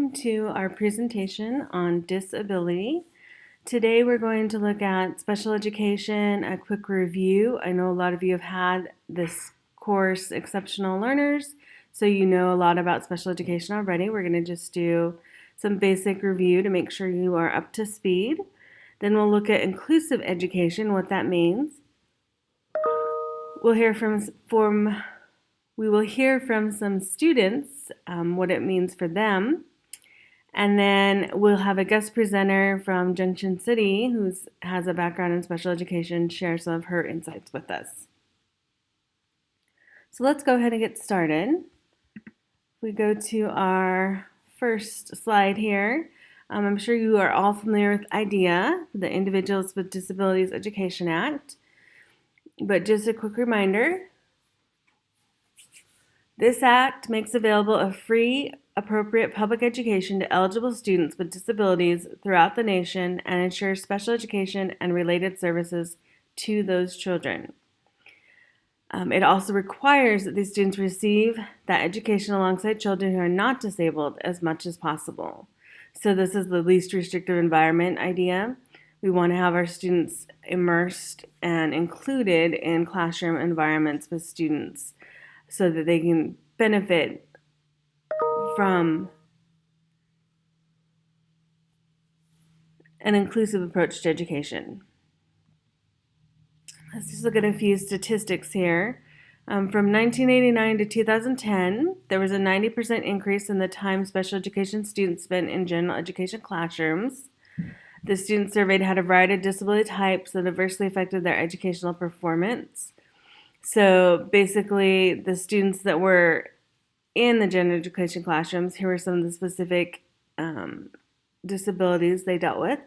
welcome to our presentation on disability. Today we're going to look at special education, a quick review. I know a lot of you have had this course, Exceptional Learners, so you know a lot about special education already. We're going to just do some basic review to make sure you are up to speed. Then we'll look at inclusive education, what that means. We will hear from some students what it means for them. And then we'll have a guest presenter from Junction City who has a background in special education share some of her insights with us. So let's go ahead and get started. We go to our first slide here. I'm sure you are all familiar with IDEA, the Individuals with Disabilities Education Act. But just a quick reminder, this act makes available a free, appropriate public education to eligible students with disabilities throughout the nation and ensures special education and related services to those children. It also requires that these students receive that education alongside children who are not disabled as much as possible. So this is the least restrictive environment idea. We want to have our students immersed and included in classroom environments with students so that they can benefit from an inclusive approach to education. Let's just look at a few statistics here. From 1989 to 2010, there was a 90% increase in the time special education students spent in general education classrooms. The students surveyed had a variety of disability types that adversely affected their educational performance. So basically, the students that were in the general education classrooms, here were some of the specific disabilities they dealt with.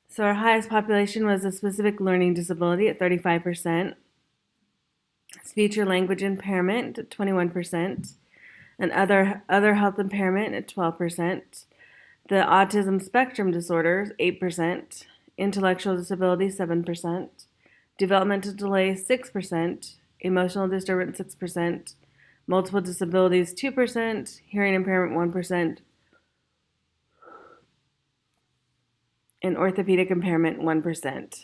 So our highest population was a specific learning disability at 35%, speech or language impairment at 21%, and other health impairment at 12%, the autism spectrum disorders 8%, intellectual disability 7%, developmental delay 6%, emotional disturbance 6%, multiple disabilities 2%, hearing impairment 1%, and orthopedic impairment 1%.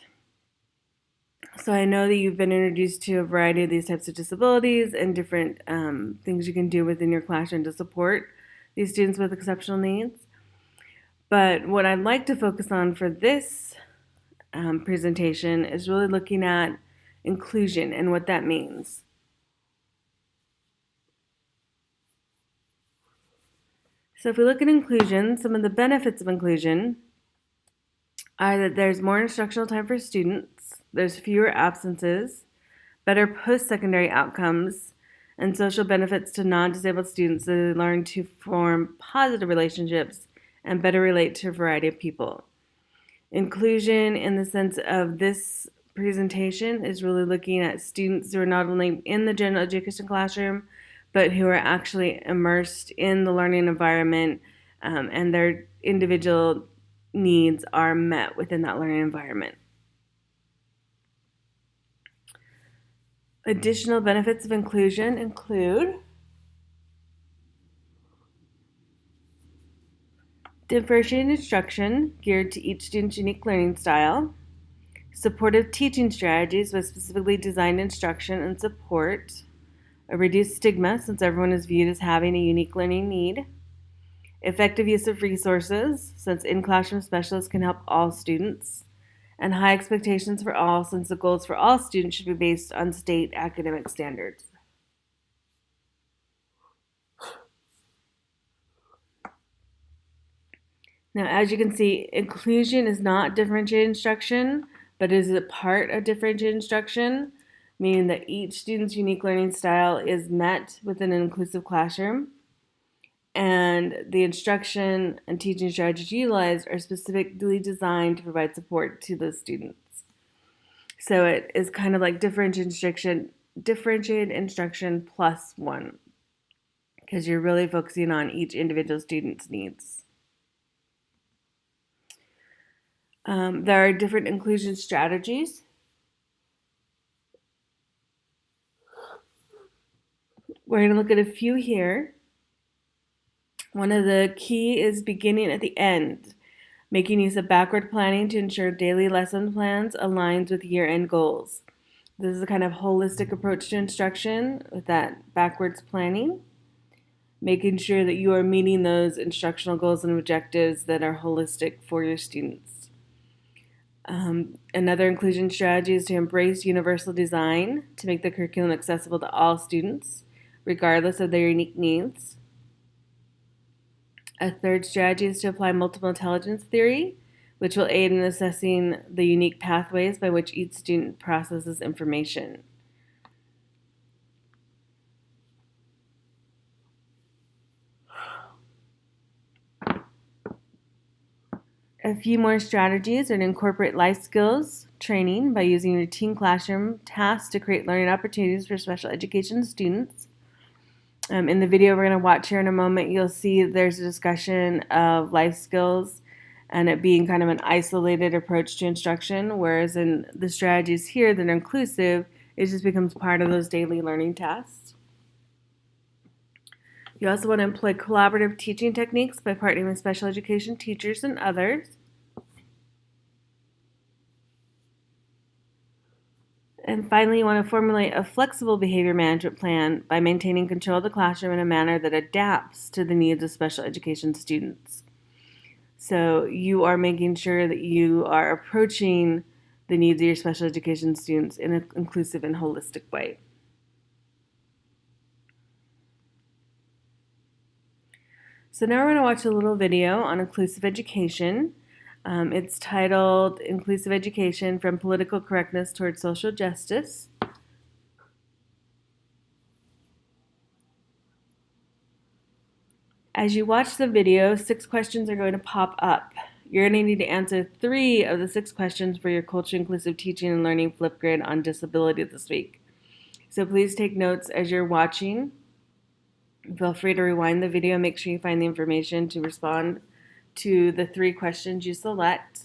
So I know that you've been introduced to a variety of these types of disabilities and different things you can do within your classroom to support these students with exceptional needs. But what I'd like to focus on for this presentation is really looking at inclusion and what that means. So if we look at inclusion, some of the benefits of inclusion are that there's more instructional time for students, there's fewer absences, better post-secondary outcomes, and social benefits to non-disabled students that they learn to form positive relationships and better relate to a variety of people. Inclusion in the sense of this presentation is really looking at students who are not only in the general education classroom, but who are actually immersed in the learning environment and their individual needs are met within that learning environment. Additional benefits of inclusion include differentiated instruction geared to each student's unique learning style, supportive teaching strategies with specifically designed instruction and support, a reduced stigma since everyone is viewed as having a unique learning need, effective use of resources since in-classroom specialists can help all students, and high expectations for all since the goals for all students should be based on state academic standards. Now, as you can see, inclusion is not differentiated instruction, but is a part of differentiated instruction, meaning that each student's unique learning style is met within an inclusive classroom, and the instruction and teaching strategies utilized are specifically designed to provide support to those students. So it is kind of like differentiated instruction plus one, because you're really focusing on each individual student's needs. There are different inclusion strategies. We're going to look at a few here. One of the key is beginning at the end, making use of backward planning to ensure daily lesson plans aligns with year-end goals. This is a kind of holistic approach to instruction with that backwards planning, making sure that you are meeting those instructional goals and objectives that are holistic for your students. Another inclusion strategy is to embrace universal design to make the curriculum accessible to all students, regardless of their unique needs. A third strategy is to apply multiple intelligence theory, which will aid in assessing the unique pathways by which each student processes information. A few more strategies are to incorporate life skills training by using routine classroom tasks to create learning opportunities for special education students. In the video we're going to watch here in a moment, you'll see there's a discussion of life skills and it being kind of an isolated approach to instruction, whereas in the strategies here that are inclusive, it just becomes part of those daily learning tasks. You also want to employ collaborative teaching techniques by partnering with special education teachers and others. And finally, you want to formulate a flexible behavior management plan by maintaining control of the classroom in a manner that adapts to the needs of special education students. So you are making sure that you are approaching the needs of your special education students in an inclusive and holistic way. So now we're going to watch a little video on inclusive education. It's titled Inclusive Education from Political Correctness Towards Social Justice. As you watch the video, 6 questions are going to pop up. You're going to need to answer 3 of the 6 questions for your Culturally Inclusive Teaching and Learning Flipgrid on disability this week. So please take notes as you're watching. Feel free to rewind the video, make sure you find the information to respond to the 3 questions you select.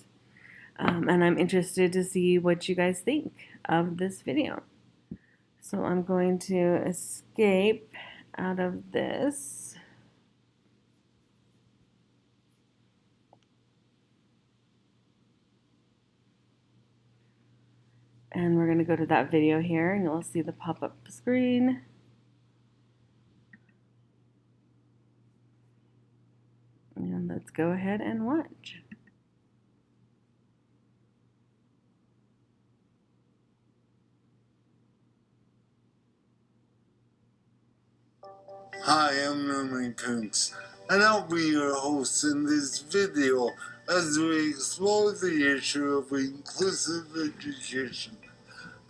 And I'm interested to see what you guys think of this video. So I'm going to escape out of this. And we're going to go to that video here, and you'll see the pop-up screen. And let's go ahead and watch. Hi, I'm Norman Kuntz, and I'll be your host in this video as we explore the issue of inclusive education.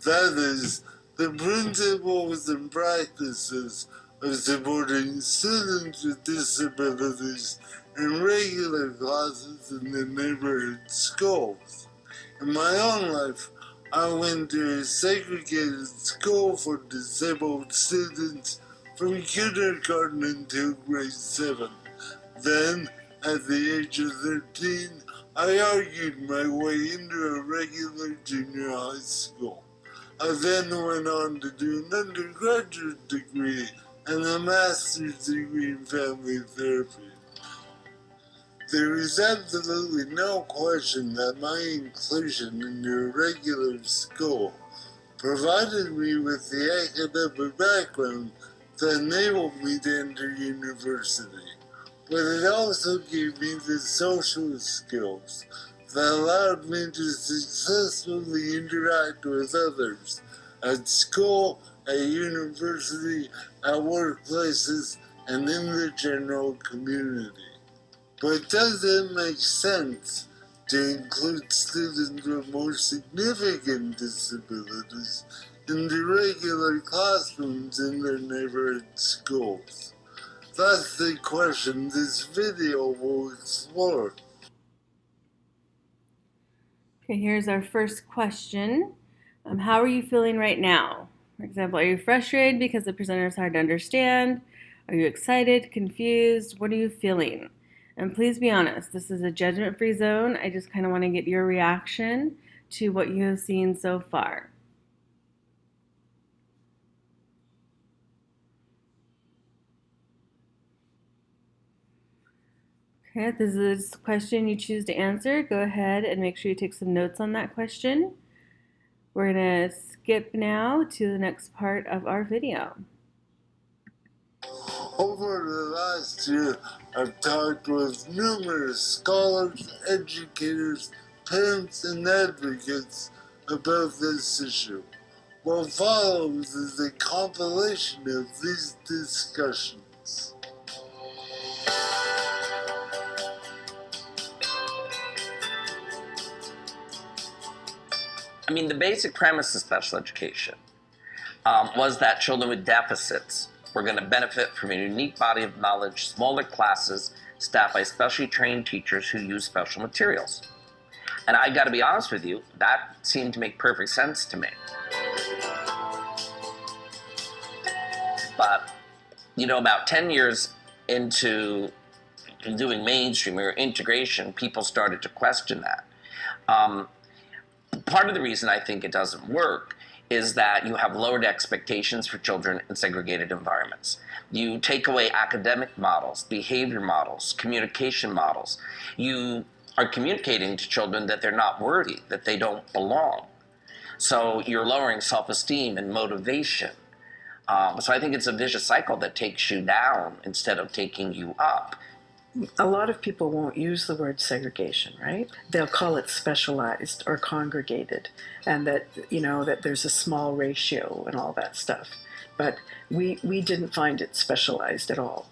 That is, the principles and practices of supporting students with disabilities in regular classes in the neighborhood schools. In my own life, I went to a segregated school for disabled students from kindergarten until grade 7. Then, at the age of 13, I argued my way into a regular junior high school. I then went on to do an undergraduate degree and a master's degree in family therapy. There is absolutely no question that my inclusion into a regular school provided me with the academic background that enabled me to enter university, but it also gave me the social skills that allowed me to successfully interact with others at school, at university, at workplaces, and in the general community. But does it make sense to include students with more significant disabilities in the regular classrooms in their neighborhood schools? That's the question this video will explore. Okay, here's our first question. How are you feeling right now? For example, are you frustrated because the presenter is hard to understand? Are you excited, confused? What are you feeling? And please be honest, this is a judgment-free zone. I just kind of want to get your reaction to what you have seen so far. Okay, if this is a question you choose to answer, go ahead and make sure you take some notes on that question. We're going to skip now to the next part of our video. Over the last year, I've talked with numerous scholars, educators, parents, and advocates about this issue. What follows is a compilation of these discussions. I mean, the basic premise of special education was that children with deficits were going to benefit from a unique body of knowledge, smaller classes, staffed by specially trained teachers who use special materials. And I got to be honest with you, that seemed to make perfect sense to me. But, you know, about 10 years into doing mainstream or integration, people started to question that. Part of the reason I think it doesn't work is that you have lowered expectations for children in segregated environments. You take away academic models, behavior models, communication models. You are communicating to children that they're not worthy, that they don't belong. So you're lowering self-esteem and motivation. So I think it's a vicious cycle that takes you down instead of taking you up. A lot of people won't use the word segregation, right? They'll call it specialized or congregated, and that, you know, that there's a small ratio and all that stuff. But we didn't find it specialized at all.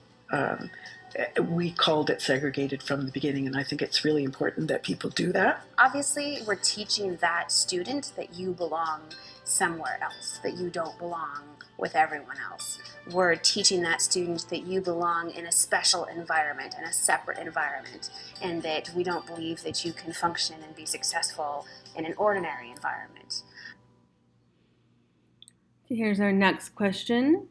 We called it segregated from the beginning, and I think it's really important that people do that. Obviously, we're teaching that student that you belong somewhere else, that you don't belong with everyone else. We're teaching that student that you belong in a special environment, in a separate environment, and that we don't believe that you can function and be successful in an ordinary environment. Here's our next question.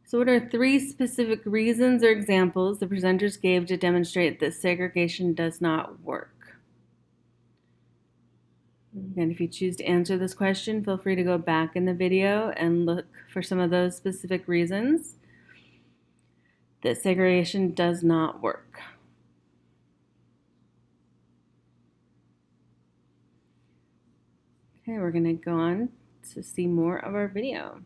So what are 3 specific reasons or examples the presenters gave to demonstrate that segregation does not work? And if you choose to answer this question, feel free to go back in the video and look for some of those specific reasons that segregation does not work. Okay, we're going to go on to see more of our video.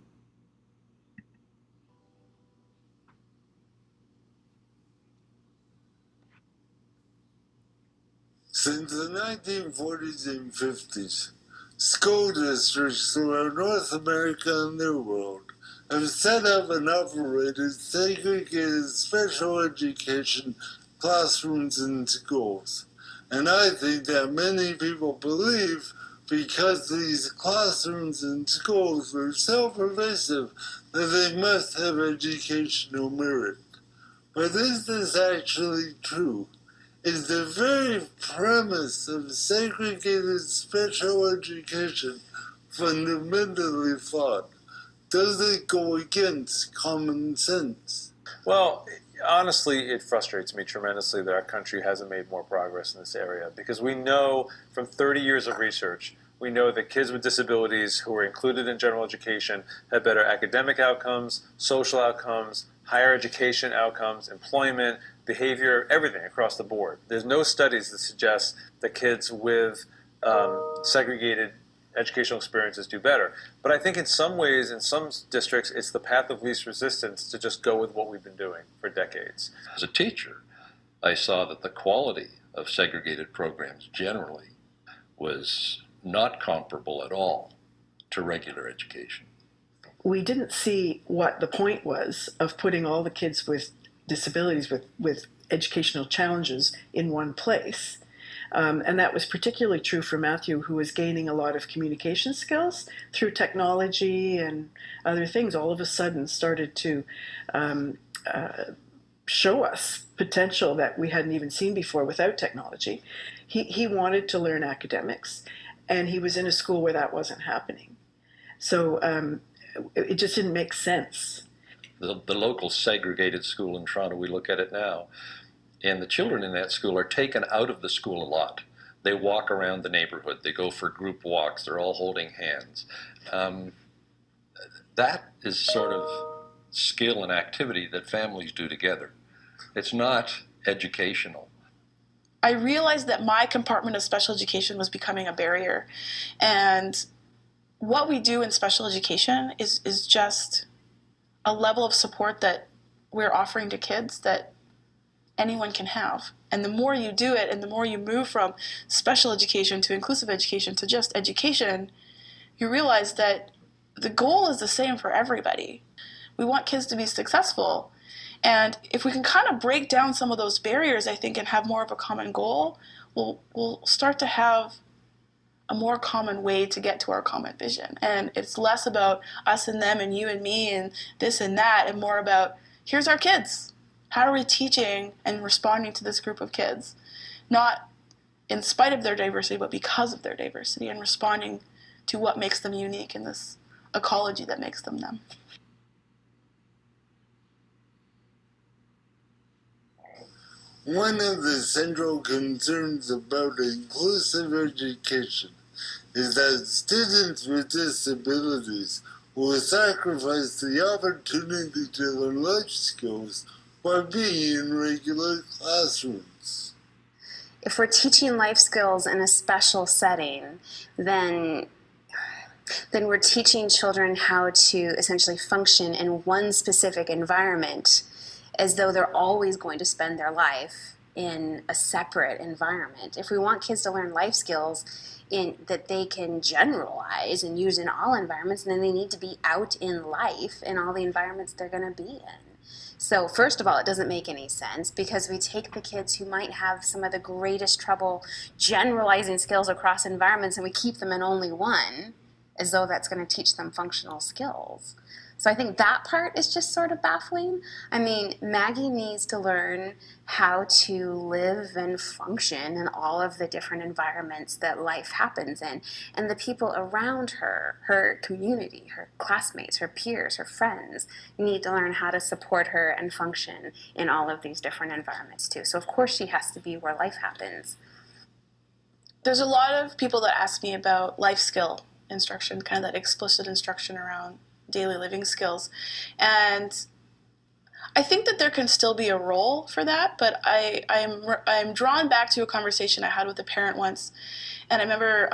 Since the 1940s and 50s, school districts throughout North America and the world have set up and operated segregated special education classrooms and schools. And I think that many people believe because these classrooms and schools are so pervasive that they must have educational merit. But is this actually true? Is the very premise of segregated special education fundamentally flawed? Does it go against common sense? Well, honestly, it frustrates me tremendously that our country hasn't made more progress in this area, because we know from 30 years of research, we know that kids with disabilities who are included in general education have better academic outcomes, social outcomes, higher education outcomes, employment, behavior, everything across the board. There's no studies that suggest that kids with segregated educational experiences do better. But I think in some ways, in some districts, it's the path of least resistance to just go with what we've been doing for decades. As a teacher, I saw that the quality of segregated programs generally was not comparable at all to regular education. We didn't see what the point was of putting all the kids with disabilities, with educational challenges in one place. And that was particularly true for Matthew, who was gaining a lot of communication skills through technology and other things. All of a sudden started to show us potential that we hadn't even seen before without technology. He wanted to learn academics, and he was in a school where that wasn't happening. So it just didn't make sense. The local segregated school in Toronto, we look at it now, and the children in that school are taken out of the school a lot. They walk around the neighborhood. They go for group walks. They're all holding hands. That is sort of skill and activity that families do together. It's not educational. I realized that my compartment of special education was becoming a barrier. And what we do in special education is just a level of support that we're offering to kids that anyone can have. And the more you do it and the more you move from special education to inclusive education to just education, you realize that the goal is the same for everybody. We want kids to be successful. And if we can kind of break down some of those barriers, I think, and have more of a common goal, we'll start to have a more common way to get to our common vision. And it's less about us and them and you and me and this and that, and more about here's our kids. How are we teaching and responding to this group of kids? Not in spite of their diversity, but because of their diversity, and responding to what makes them unique in this ecology that makes them them. One of the central concerns about inclusive education is that students with disabilities will sacrifice the opportunity to learn life skills by being in regular classrooms. If we're teaching life skills in a special setting, then we're teaching children how to essentially function in one specific environment as though they're always going to spend their life in a separate environment. If we want kids to learn life skills that they can generalize and use in all environments, then they need to be out in life in all the environments they're going to be in. So first of all, it doesn't make any sense because we take the kids who might have some of the greatest trouble generalizing skills across environments and we keep them in only one, as though that's going to teach them functional skills. So I think that part is just sort of baffling. I mean, Maggie needs to learn how to live and function in all of the different environments that life happens in. And the people around her, her community, her classmates, her peers, her friends, need to learn how to support her and function in all of these different environments too. So of course she has to be where life happens. There's a lot of people that ask me about life skill instruction, kind of that explicit instruction around daily living skills. And I think that there can still be a role for that, but I'm drawn back to a conversation I had with a parent once. And I remember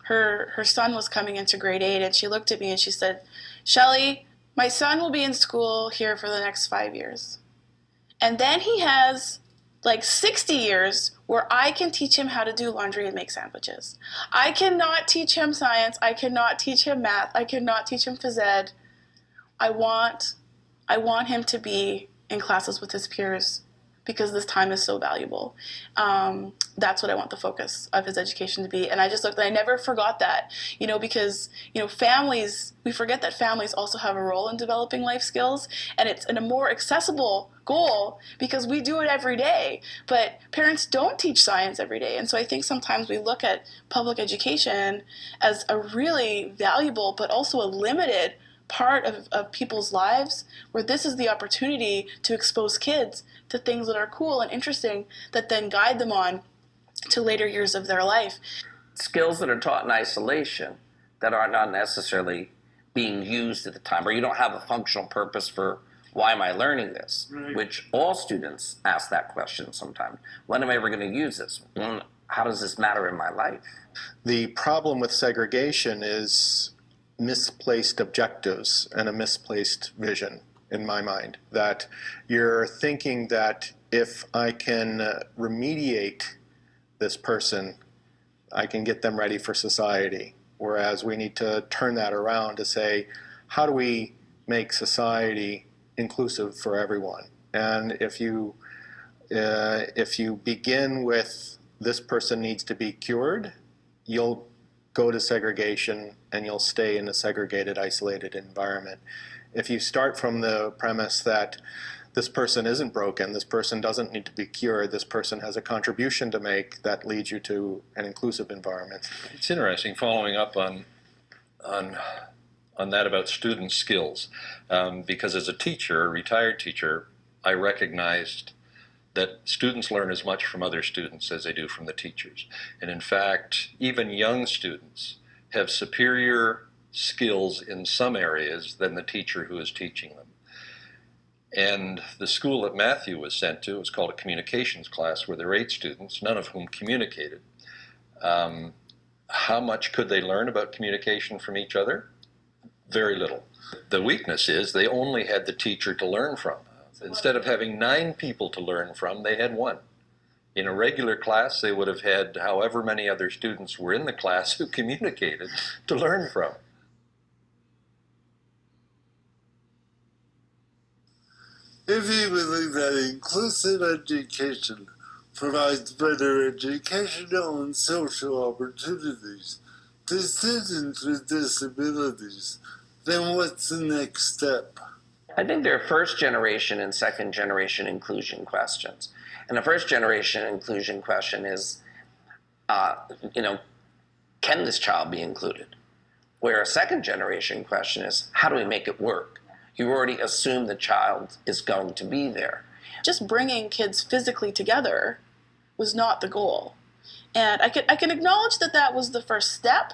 her son was coming into grade 8, and she looked at me and she said, "Shelley, my son will be in school here for the next 5 years. And then he has like 60 years where I can teach him how to do laundry and make sandwiches. I cannot teach him science. I cannot teach him math. I cannot teach him phys ed. I want him to be in classes with his peers because this time is so valuable. That's what I want the focus of his education to be." And I just looked, and I never forgot that, because, families, we forget that families also have a role in developing life skills, and it's in a more accessible goal because we do it every day, but parents don't teach science every day. And so I think sometimes we look at public education as a really valuable but also a limited part of people's lives, where this is the opportunity to expose kids to things that are cool and interesting that then guide them on to later years of their life. Skills that are taught in isolation that are not necessarily being used at the time, or you don't have a functional purpose for why am I learning this, right? Which all students ask that question sometimes. When am I ever going to use this? How does this matter in my life? The problem with segregation is misplaced objectives and a misplaced vision, in my mind, that you're thinking that if I can remediate this person, I can get them ready for society. Whereas we need to turn that around to say, how do we make society inclusive for everyone? And if you begin with this person needs to be cured, you'll go to segregation and you'll stay in a segregated, isolated environment. If you start from the premise that this person isn't broken, this person doesn't need to be cured, this person has a contribution to make, that leads you to an inclusive environment. It's interesting, following up on that about student skills, because as a teacher, a retired teacher, I recognized that students learn as much from other students as they do from the teachers. And in fact, even young students have superior skills in some areas than the teacher who is teaching them. And the school that Matthew was sent to was called a communications class, where there were 8 students, none of whom communicated. How much could they learn about communication from each other? Very little. The weakness is they only had the teacher to learn from. Instead of having 9 people to learn from, they had 1. In a regular class, they would have had however many other students were in the class who communicated to learn from. If you believe that inclusive education provides better educational and social opportunities to students with disabilities, then what's the next step? I think there are first generation and second generation inclusion questions. And the first generation inclusion question is, can this child be included? Where a second generation question is, how do we make it work? You already assume the child is going to be there. Just bringing kids physically together was not the goal. And I can acknowledge that that was the first step,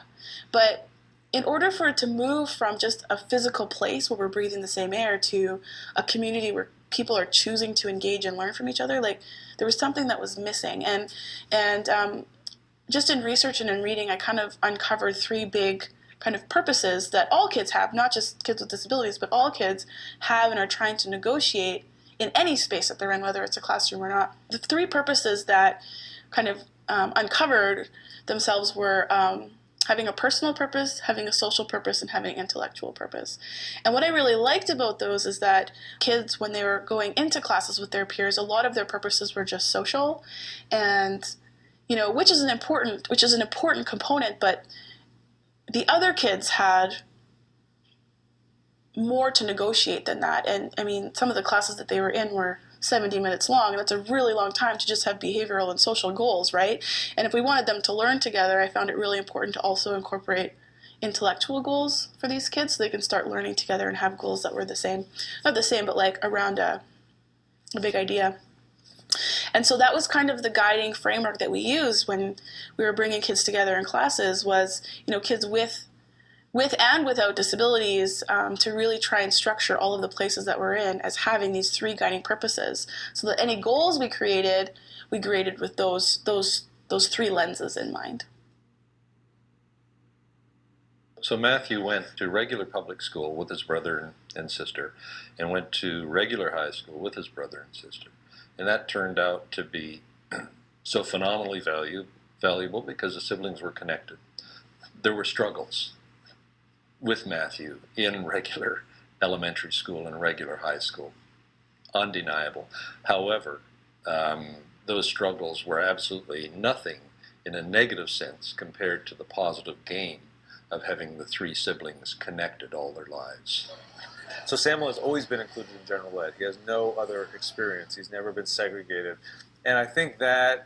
but in order for it to move from just a physical place where we're breathing the same air to a community where people are choosing to engage and learn from each other, like there was something that was missing. And just in research and in reading, I kind of uncovered 3 big kind of purposes that all kids have, not just kids with disabilities, but all kids have and are trying to negotiate in any space that they're in, whether it's a classroom or not. The 3 purposes that kind of uncovered themselves were having a personal purpose, having a social purpose, and having an intellectual purpose. And what I really liked about those is that kids, when they were going into classes with their peers, a lot of their purposes were just social, and which is an important component, but the other kids had more to negotiate than that. And I mean, some of the classes that they were in were 70 minutes long, and that's a really long time to just have behavioral and social goals, right? And if we wanted them to learn together, I found it really important to also incorporate intellectual goals for these kids so they can start learning together and have goals that were the same, not the same, but like around a big idea. And so that was kind of the guiding framework that we used when we were bringing kids together in classes was, kids with and without disabilities, to really try and structure all of the places that we're in as having these 3 guiding purposes, so that any goals we created with those 3 lenses in mind. So Matthew went to regular public school with his brother and sister, and went to regular high school with his brother and sister. And that turned out to be so phenomenally valuable because the siblings were connected. There were struggles with Matthew in regular elementary school and regular high school, undeniable. However, those struggles were absolutely nothing in a negative sense compared to the positive gain of having the 3 siblings connected all their lives. So Samuel has always been included in general ed. He has no other experience. He's never been segregated. And I think that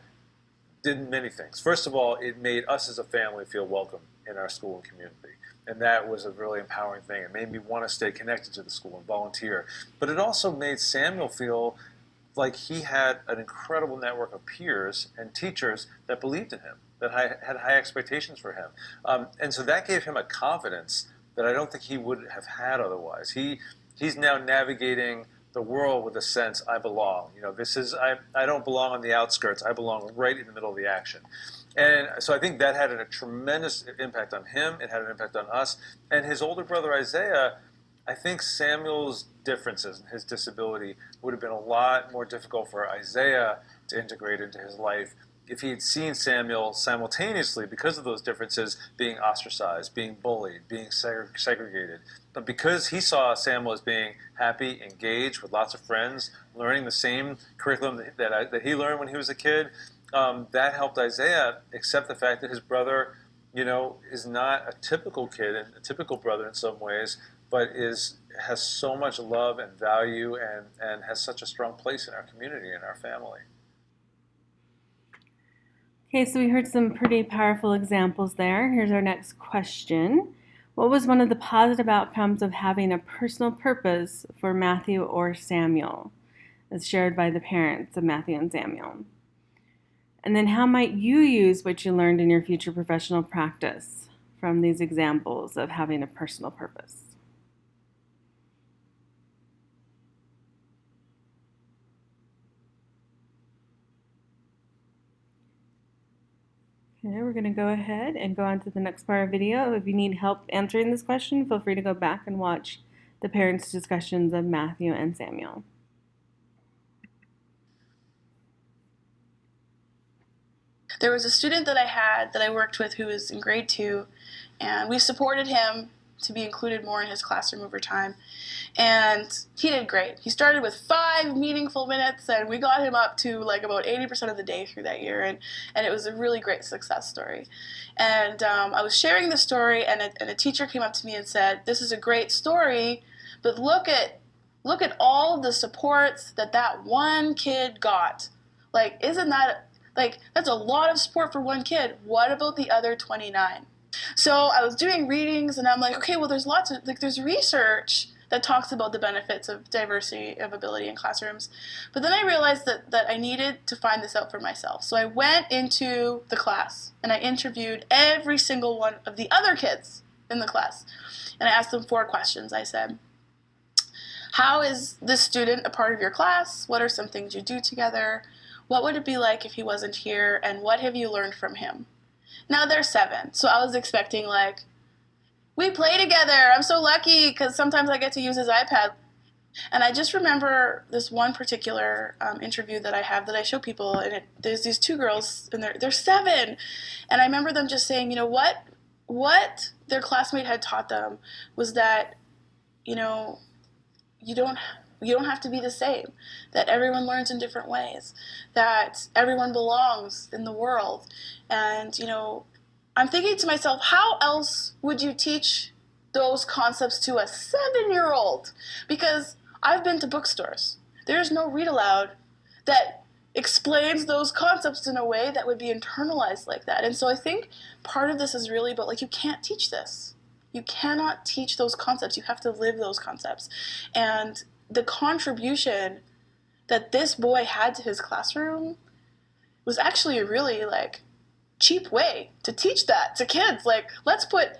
did many things. First of all, it made us as a family feel welcome in our school and community. And that was a really empowering thing. It made me want to stay connected to the school and volunteer. But it also made Samuel feel like he had an incredible network of peers and teachers that believed in him, that had high expectations for him. And so that gave him a confidence that I don't think he would have had otherwise. He's now navigating the world with a sense, I belong. I don't belong on the outskirts. I belong right in the middle of the action. And so I think that had a tremendous impact on him. It had an impact on us. And his older brother Isaiah, I think Samuel's differences and his disability would have been a lot more difficult for Isaiah to integrate into his life if he had seen Samuel simultaneously, because of those differences, being ostracized, being bullied, being segregated. But because he saw Samuel as being happy, engaged, with lots of friends, learning the same curriculum that he learned when he was a kid, that helped Isaiah accept the fact that his brother, is not a typical kid and a typical brother in some ways, but has so much love and value and has such a strong place in our community and our family. Okay, so we heard some pretty powerful examples there. Here's our next question. What was one of the positive outcomes of having a personal purpose for Matthew or Samuel, as shared by the parents of Matthew and Samuel? And then how might you use what you learned in your future professional practice from these examples of having a personal purpose? Okay, we're going to go ahead and go on to the next part of the video. If you need help answering this question, feel free to go back and watch the parents' discussions of Matthew and Samuel. There was a student that I worked with who was in grade 2, and we supported him to be included more in his classroom over time. And he did great. He started with 5 meaningful minutes, and we got him up to like about 80% of the day through that year, and it was a really great success story. And I was sharing the story, and a teacher came up to me and said, "This is a great story, but look at all of the supports that one kid got. Like, isn't that, like, that's a lot of support for one kid. What about the other 29? So I was doing readings, and I'm like, okay, well, there's research that talks about the benefits of diversity of ability in classrooms. But then I realized that I needed to find this out for myself. So I went into the class, and I interviewed every single one of the other kids in the class. And I asked them 4 questions. I said, how is this student a part of your class? What are some things you do together? What would it be like if he wasn't here? And what have you learned from him? Now they're 7, so I was expecting, like, we play together, I'm so lucky because sometimes I get to use his iPad. And I just remember this one particular interview that I have that I show people, and there's these 2 girls, and they're 7. And I remember them just saying, you know, what their classmate had taught them was that, you know, you don't have to be the same, that everyone learns in different ways, that everyone belongs in the world. And, you know, I'm thinking to myself, how else would you teach those concepts to a 7-year-old? Because I've been to bookstores. There's no read aloud that explains those concepts in a way that would be internalized like that. And so I think part of this is really about, like, you can't teach this. You cannot teach those concepts. You have to live those concepts. And the contribution that this boy had to his classroom was actually a really, like, cheap way to teach that to kids. Like, let's put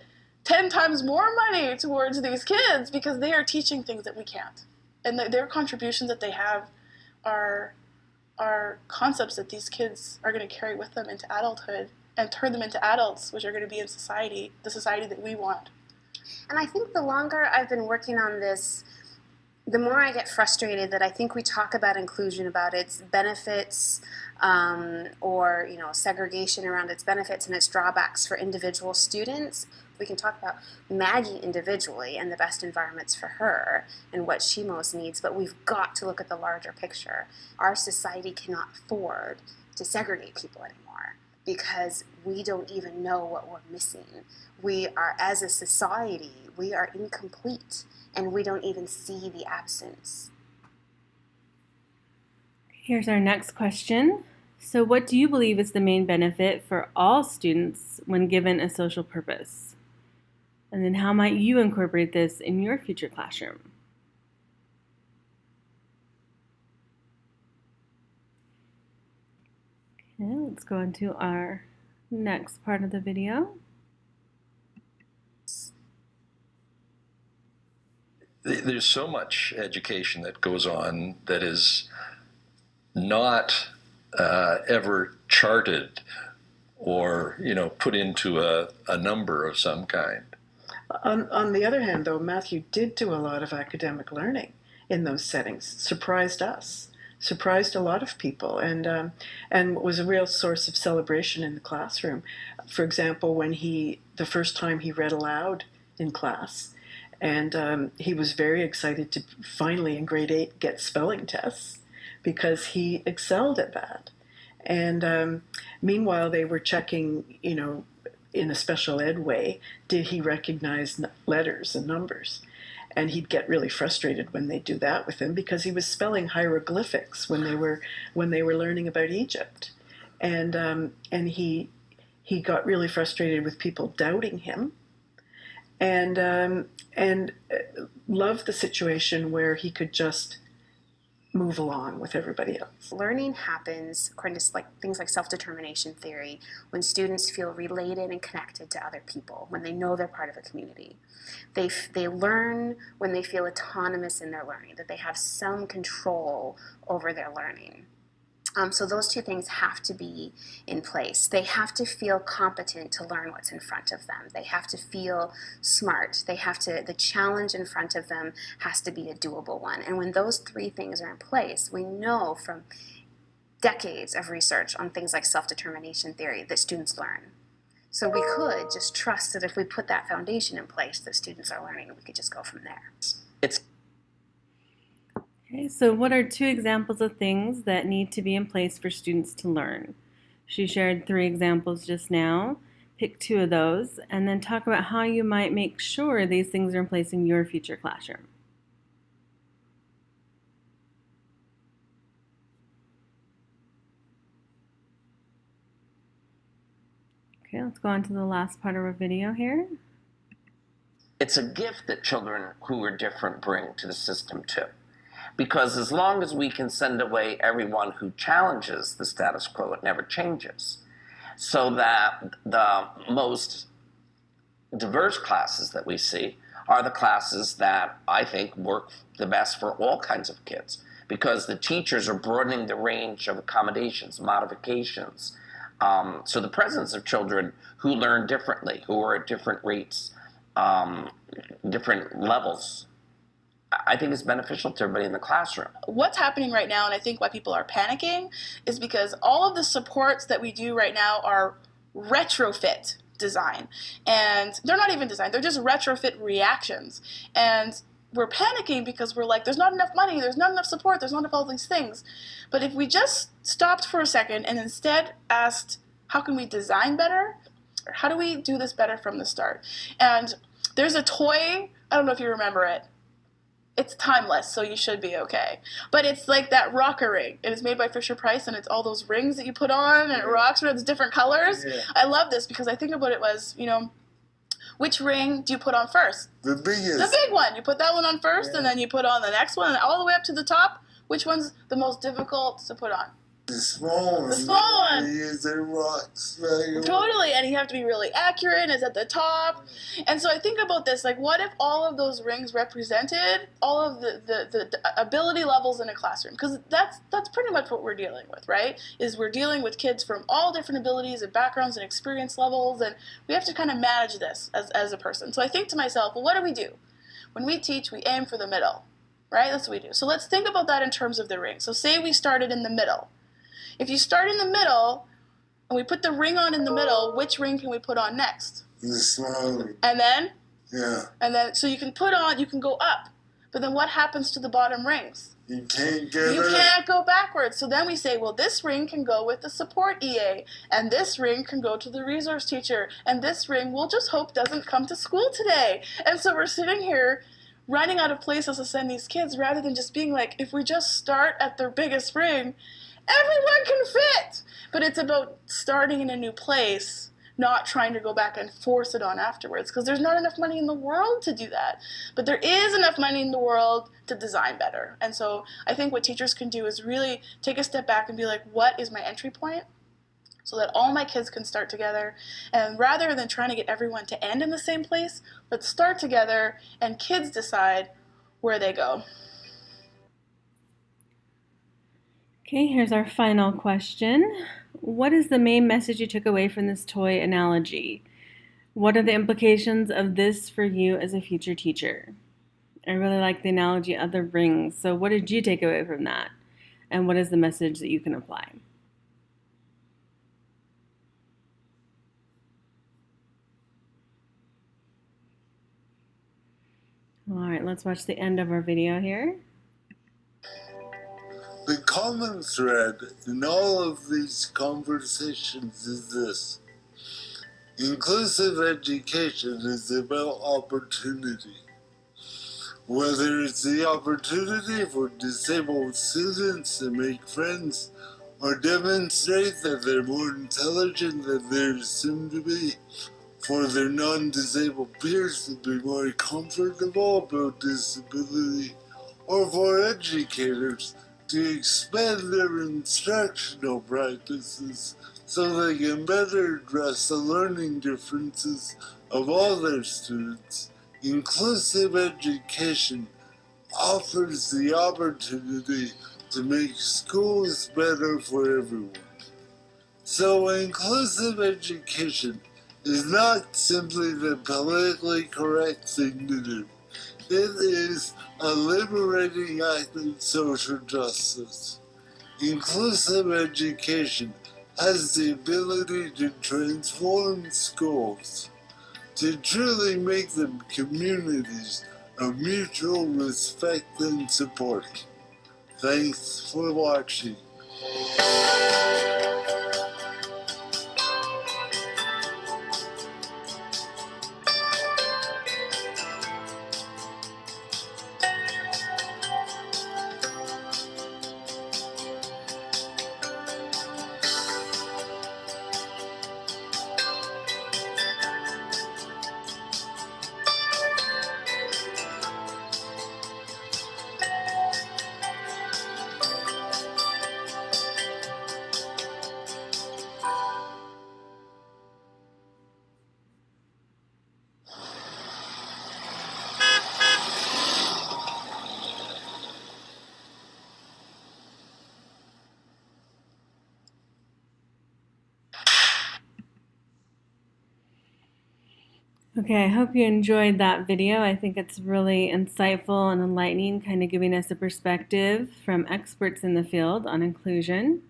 10 times more money towards these kids because they are teaching things that we can't. And their contributions that they have are concepts that these kids are going to carry with them into adulthood and turn them into adults, which are going to be in society, the society that we want. And I think the longer I've been working on this, the more I get frustrated that I think we talk about inclusion, about its benefits, or, you know, segregation around its benefits and its drawbacks for individual students. We can talk about Maggie individually and the best environments for her and what she most needs, but we've got to look at the larger picture. Our society cannot afford to segregate people anymore because we don't even know what we're missing. We are, as a society, we are incomplete, and we don't even see the absence. Here's our next question. So what do you believe is the main benefit for all students when given a social purpose? And then how might you incorporate this in your future classroom? Okay, let's go into our next part of the video. There's so much education that goes on that is not ever charted or, you know, put into a number of some kind. On the other hand, though, Matthew did do a lot of academic learning in those settings. Surprised us, surprised a lot of people, and was a real source of celebration in the classroom. For example, when the first time he read aloud in class, and he was very excited to finally in grade 8 get spelling tests because he excelled at that. And meanwhile, they were checking, you know, in a special ed way, did he recognize letters and numbers? And he'd get really frustrated when they do that with him because he was spelling hieroglyphics when they were learning about Egypt, and he got really frustrated with people doubting him, and loved the situation where he could just move along with everybody else. Learning happens, according to things like self-determination theory, when students feel related and connected to other people, when they know they're part of a community. They learn when they feel autonomous in their learning, that they have some control over their learning. So those two things have to be in place. They have to feel competent to learn what's in front of them. They have to feel smart. The challenge in front of them has to be a doable one. And when those three things are in place, we know from decades of research on things like self-determination theory that students learn. So we could just trust that if we put that foundation in place, that students are learning, and we could just go from there. It's Okay, so what are two examples of things that need to be in place for students to learn? She shared 3 examples just now. Pick 2 of those and then talk about how you might make sure these things are in place in your future classroom. Okay, let's go on to the last part of our video here. it's a gift that children who are different bring to the system too. Because as long as we can send away everyone who challenges the status quo, it never changes. So that the most diverse classes that we see are the classes that I think work the best for all kinds of kids, because the teachers are broadening the range of accommodations, modifications. So the presence of children who learn differently, who are at different rates, different levels, I think is beneficial to everybody in the classroom. What's happening right now, and I think why people are panicking, is because all of the supports that we do right now are retrofit design. And they're not even design, they're just retrofit reactions. And we're panicking because we're like, there's not enough money, there's not enough support, there's not enough all these things. But if we just stopped for a second and instead asked, how can we design better? Or how do we do this better from the start? And there's a toy, I don't know if you remember it. It's timeless, so you should be okay. But it's like that rocker ring, and it's made by Fisher-Price, and it's all those rings that you put on, and it rocks around. It's different colors. Yeah. I love this because I think about it was, which ring do you put on first? The biggest. The big one. You put that one on first, and then you put on the next one, and all the way up to the top. Which one's the most difficult to put on? The small one. The small one. Use the rocks. Totally, and you have to be really accurate, and it's at the top. And so I think about this, like, what if all of those rings represented all of the ability levels in a classroom? Because that's pretty much what we're dealing with, right? Is we're dealing with kids from all different abilities and backgrounds and experience levels, and we have to kind of manage this as a person. So I think to myself, well, what do we do? When we teach, we aim for the middle, right? That's what we do. So let's think about that in terms of the ring. So say we started in the middle. If you start in the middle, and we put the ring on in the middle, which ring can we put on next? The small ring. And then? Yeah. And then, so you can go up. But then what happens to the bottom rings? You can't get You can't go backwards. So then we say, well, this ring can go with the support EA, and this ring can go to the resource teacher, and this ring we'll just hope doesn't come to school today. And so we're sitting here running out of places to send these kids, rather than just being like, if we just start at their biggest ring, everyone can fit. But it's about starting in a new place, not trying to go back and force it on afterwards, because there's not enough money in the world to do that. But there is enough money in the world to design better. And so I think what teachers can do is really take a step back and be like, what is my entry point? So that all my kids can start together. And rather than trying to get everyone to end in the same place, let's start together and kids decide where they go. Okay, here's our final question. What is the main message you took away from this toy analogy? What are the implications of this for you as a future teacher? I really like the analogy of the rings. So what did you take away from that? And what is the message that you can apply? All right, let's watch the end of our video here. The common thread in all of these conversations is this. Inclusive education is about opportunity. Whether it's the opportunity for disabled students to make friends or demonstrate that they're more intelligent than they're assumed to be, for their non-disabled peers to be more comfortable about disability, or for educators to expand their instructional practices so they can better address the learning differences of all their students. Inclusive education offers the opportunity to make schools better for everyone. So inclusive education is not simply the politically correct thing to do. It is a liberating act of social justice. Inclusive education has the ability to transform schools, to truly make them communities of mutual respect and support. Thanks for watching. Okay, I hope you enjoyed that video. I think it's really insightful and enlightening, kind of giving us a perspective from experts in the field on inclusion.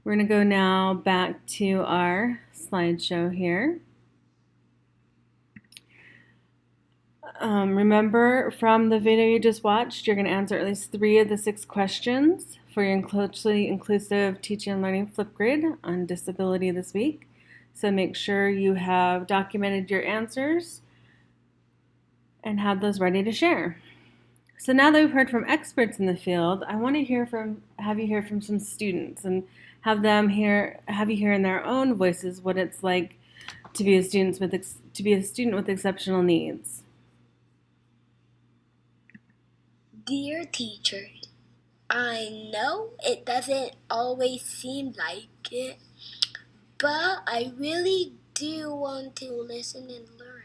We're going to go now back to our slideshow here. Remember, from the video you just watched, you're going to answer at least 3 of the 6 questions for your closely inclusive teaching and learning Flipgrid on disability this week. So make sure you have documented your answers and have those ready to share. So now that we've heard from experts in the field, I want to have you hear from some students and have you hear in their own voices what it's like to be a student with exceptional needs. Dear teacher, I know it doesn't always seem like it, but I really do want to listen and learn.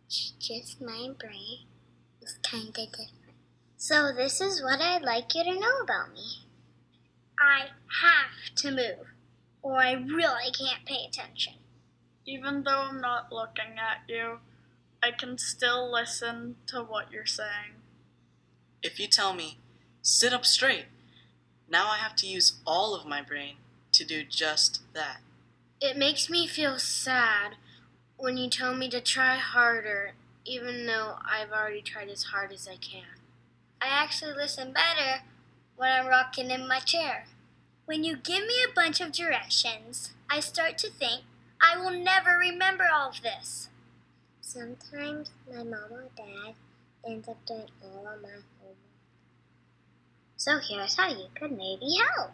It's just my brain is kinda different. So this is what I'd like you to know about me. I have to move, or I really can't pay attention. Even though I'm not looking at you, I can still listen to what you're saying. If you tell me, sit up straight, now I have to use all of my brain to do just that. It makes me feel sad when you tell me to try harder, even though I've already tried as hard as I can. I actually listen better when I'm rocking in my chair. When you give me a bunch of directions, I start to think I will never remember all of this. Sometimes my mom or dad ends up doing all of my homework. So here's how you could maybe help.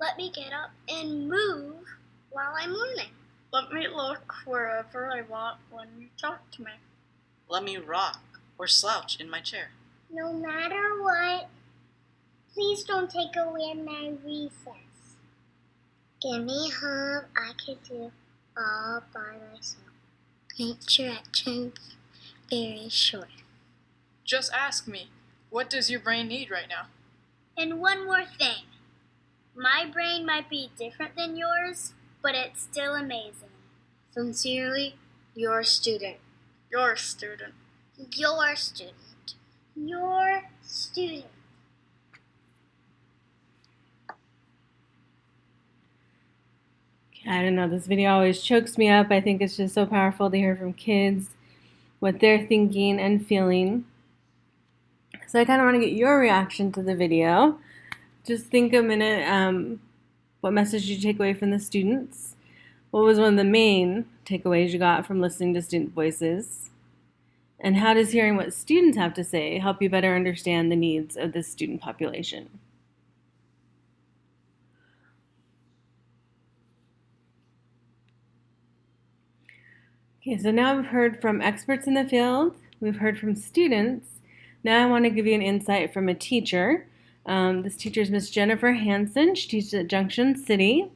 Let me get up and move while I'm learning. Let me look wherever I want when you talk to me. Let me rock or slouch in my chair. No matter what, please don't take away my recess. Give me a hug I could do all by myself. Make directions very short. Just ask me, what does your brain need right now? And one more thing. My brain might be different than yours, but it's still amazing. Sincerely, your student. Your student. Your student. Your student. I don't know, this video always chokes me up. I think it's just so powerful to hear from kids what they're thinking and feeling. So I kind of want to get your reaction to the video. Just think a minute, what message did you take away from the students? What was one of the main takeaways you got from listening to student voices? And how does hearing what students have to say help you better understand the needs of the student population? Okay, so now we've heard from experts in the field, we've heard from students. Now I want to give you an insight from a teacher. This teacher is Miss Jennifer Hansen. She teaches at Junction City.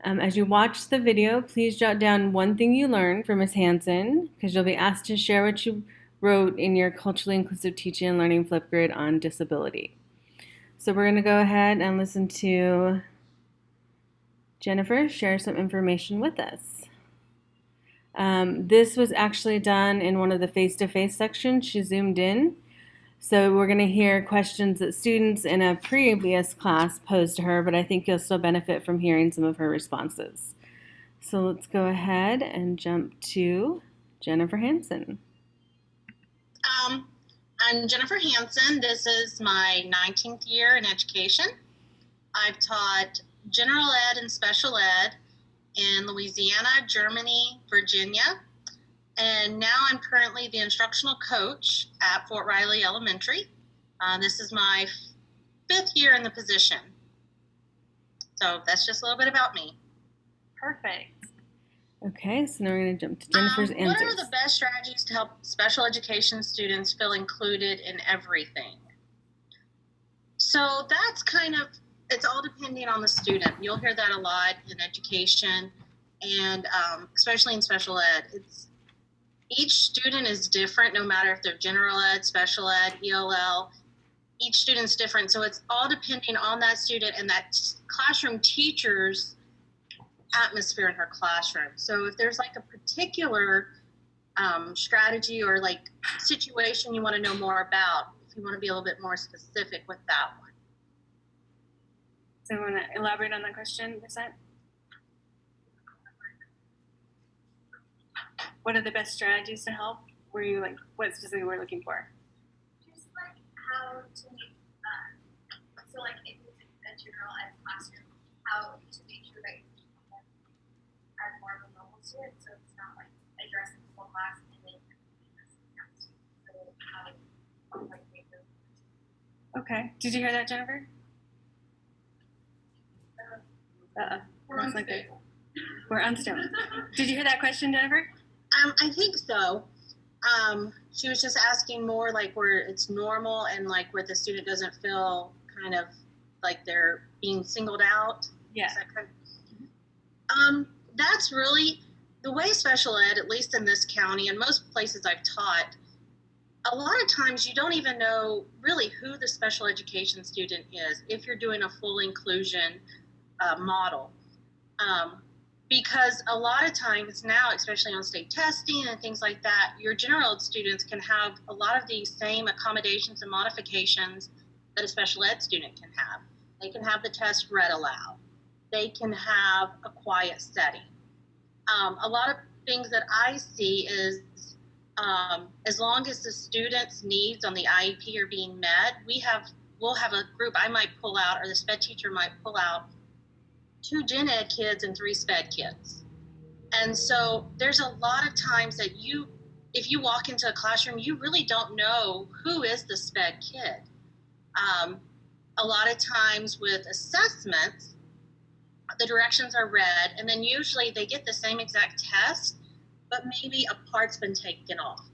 As you watch the video, please jot down one thing you learned from Miss Hansen, because you'll be asked to share what you wrote in your culturally inclusive teaching and learning Flipgrid on disability. So we're going to go ahead and listen to Jennifer share some information with us. This was actually done in one of the face-to-face sections. She zoomed in. So we're going to hear questions that students in a previous class posed to her, but I think you'll still benefit from hearing some of her responses. So let's go ahead and jump to Jennifer Hansen. I'm Jennifer Hansen. This is my 19th year in education. I've taught general ed and special ed in Louisiana, Germany, Virginia, and now I'm currently the instructional coach at Fort Riley Elementary. This is my 5th year in the position. So that's just a little bit about me. Perfect. Okay, so now we're going to jump to Jennifer's answers. What are the best strategies to help special education students feel included in everything? So that's kind of, it's all depending on the student. You'll hear that a lot in education and especially in special ed. Each student is different, no matter if they're general ed, special ed, ELL. Each student's different, so it's all depending on that student and that classroom teacher's atmosphere in her classroom. So if there's like a particular strategy or like situation you want to know more about, if you want to be a little bit more specific with that one. So I want to elaborate on that question, Vicente? What are the best strategies to help? Were you like, what specifically we're looking for? Just like how to make, so like if it's a general ed classroom, how to make sure that you keep them as more of a normal student, so it's not like addressing the whole class and then so how like make those. Okay. Did you hear that, Jennifer? We're unstable. We're unstable. Did you hear that question, Jennifer? I think so. She was just asking more like where it's normal and like where the student doesn't feel kind of like they're being singled out. Yeah. That's really the way special ed, at least in this county and most places I've taught, a lot of times you don't even know really who the special education student is if you're doing a full inclusion model. Because a lot of times now, especially on state testing and things like that, your general ed students can have a lot of these same accommodations and modifications that a special ed student can have. They can have the test read aloud. They can have a quiet setting. A lot of things that I see is as long as the student's needs on the IEP are being met, we'll have a group I might pull out, or the SPED teacher might pull out 2 gen ed kids and 3 SPED kids. And so there's a lot of times that if you walk into a classroom, you really don't know who is the SPED kid. A lot of times with assessments, the directions are read, and then usually they get the same exact test, but maybe a part's been taken off.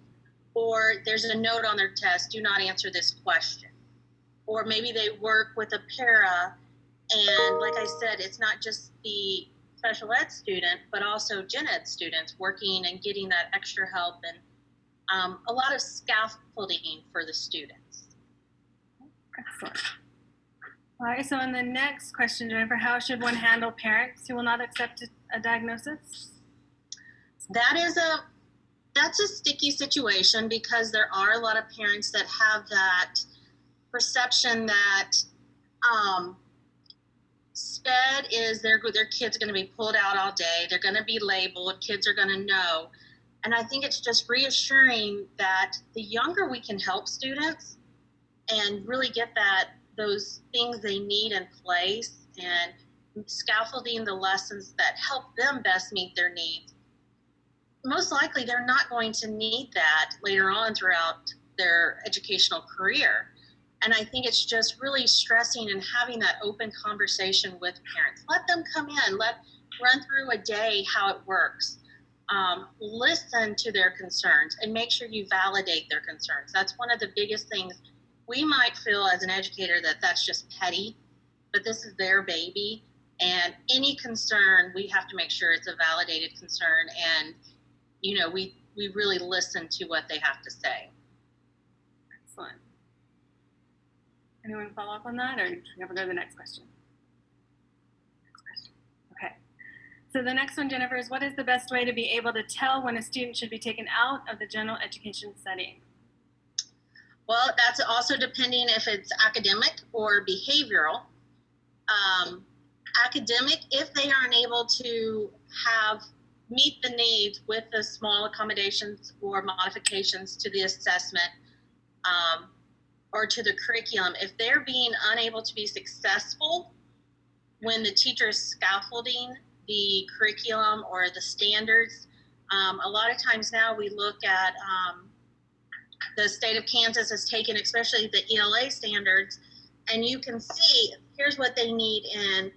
Or there's a note on their test, do not answer this question. Or maybe they work with a para, and like I said, it's not just the special ed student, but also gen ed students working and getting that extra help and a lot of scaffolding for the students. Excellent. All right, so in the next question, Jennifer, how should one handle parents who will not accept a diagnosis? That's a sticky situation because there are a lot of parents that have that perception that SPED is their kid's going to be pulled out all day. They're going to be labeled. Kids are going to know. And I think it's just reassuring that the younger we can help students and really get those things they need in place and scaffolding the lessons that help them best meet their needs, most likely they're not going to need that later on throughout their educational career. And I think it's just really stressing and having that open conversation with parents. Let them come in, run through a day how it works. Listen to their concerns and make sure you validate their concerns. That's one of the biggest things. We might feel as an educator that that's just petty, but this is their baby. And any concern, we have to make sure it's a validated concern. And, we really listen to what they have to say. Excellent. Anyone follow up on that, or should we have to go to the next question? Next question. Okay. So the next one, Jennifer, is what is the best way to be able to tell when a student should be taken out of the general education setting? Well, that's also depending if it's academic or behavioral. Academic, if they aren't able to meet the needs with the small accommodations or modifications to the assessment or to the curriculum, if they're being unable to be successful when the teacher is scaffolding the curriculum or the standards, a lot of times now we look at the state of Kansas has taken, especially the ELA standards, and you can see here's what they need in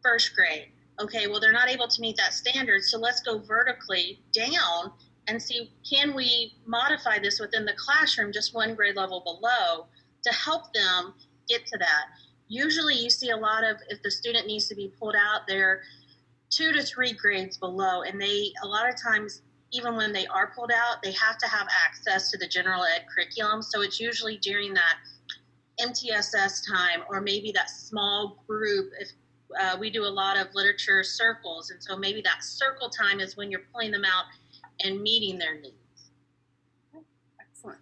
first grade. Okay, well, they're not able to meet that standard, so let's go vertically down and see, can we modify this within the classroom just one grade level below to help them get to that. Usually you see a lot of, if the student needs to be pulled out, they're 2 to 3 grades below, and they, a lot of times, even when they are pulled out, they have to have access to the general ed curriculum. So it's usually during that MTSS time, or maybe that small group. If we do a lot of literature circles, and so maybe that circle time is when you're pulling them out and meeting their needs. Excellent.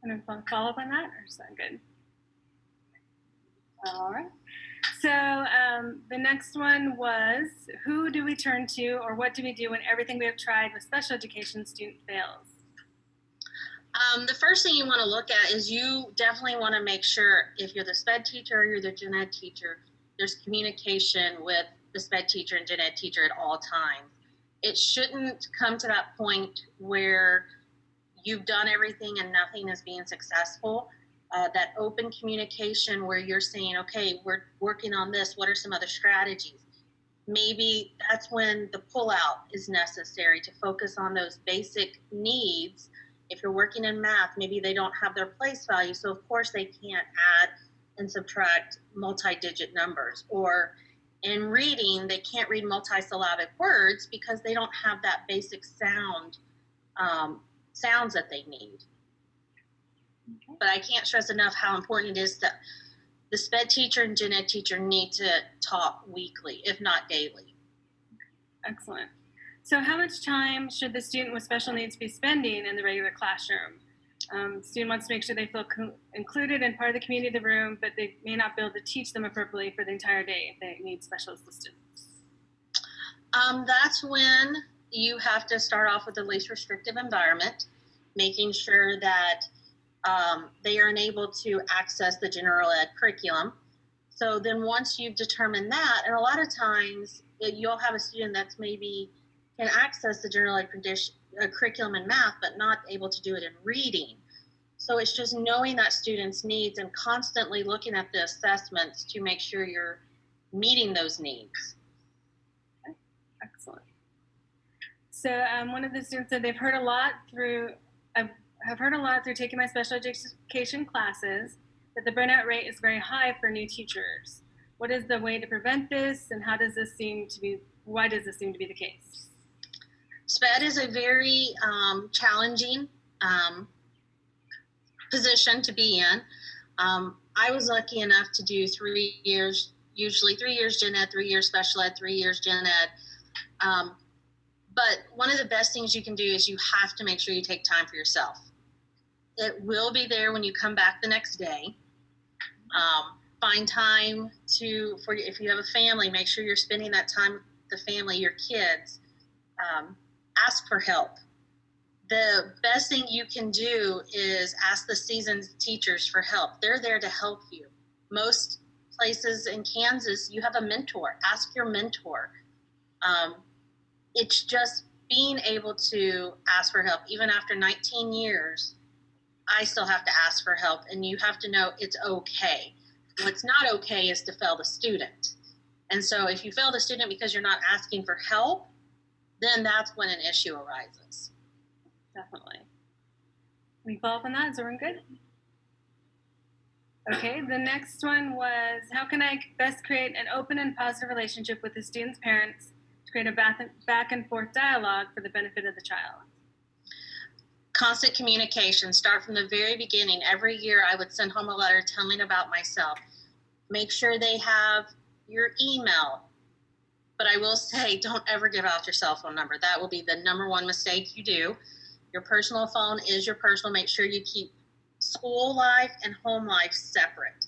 And a follow up on that, or is that good? All right. So the next one was, who do we turn to, or what do we do when everything we have tried with special education student fails? The first thing you want to look at is you definitely want to make sure, if you're the SPED teacher or you're the gen ed teacher, there's communication with the SPED teacher and gen ed teacher at all times. It shouldn't come to that point where you've done everything and nothing is being successful. That open communication where you're saying, okay, we're working on this, what are some other strategies? Maybe that's when the pullout is necessary to focus on those basic needs. If you're working in math, maybe they don't have their place value, so of course they can't add and subtract multi-digit numbers. Or in reading, they can't read multisyllabic words because they don't have that basic sounds that they need. Okay. But I can't stress enough how important it is that the SPED teacher and gen ed teacher need to talk weekly, if not daily. Excellent. So how much time should the student with special needs be spending in the regular classroom? The student wants to make sure they feel included and part of the community of the room, but they may not be able to teach them appropriately for the entire day if they need special assistance. That's when you have to start off with the least restrictive environment, making sure that they are able to access the general ed curriculum. So then once you've determined that, and a lot of times you'll have a student that's maybe can access the general ed curriculum in math, but not able to do it in reading. So it's just knowing that student's needs and constantly looking at the assessments to make sure you're meeting those needs. Okay. Excellent. So one of the students said they've heard a lot through, have heard a lot through taking my special education classes that the burnout rate is very high for new teachers. What is the way to prevent this, and how does this seem to be, why does this seem to be the case? SPED is a very challenging position to be in. I was lucky enough to do 3 years, usually 3 years gen ed, 3 years special ed, 3 years gen ed. But one of the best things you can do is you have to make sure you take time for yourself. It will be there when you come back the next day. Find time for if you have a family, make sure you're spending that time with the family, your kids. Ask for help. The best thing you can do is ask the seasoned teachers for help. They're there to help you. Most places in Kansas, you have a mentor. Ask your mentor. It's just being able to ask for help. Even after 19 years, I still have to ask for help, and you have to know it's okay. What's not okay is to fail the student. And so if you fail the student because you're not asking for help, then that's when an issue arises. Definitely. Can we follow up on that? Is everyone good? Okay, the next one was, how can I best create an open and positive relationship with the student's parents to create a back and forth dialogue for the benefit of the child? Constant communication. Start from the very beginning. Every year I would send home a letter telling about myself. Make sure they have your email. But I will say, don't ever give out your cell phone number. That will be the number one mistake you do. Your personal phone is your personal. Make sure you keep school life and home life separate,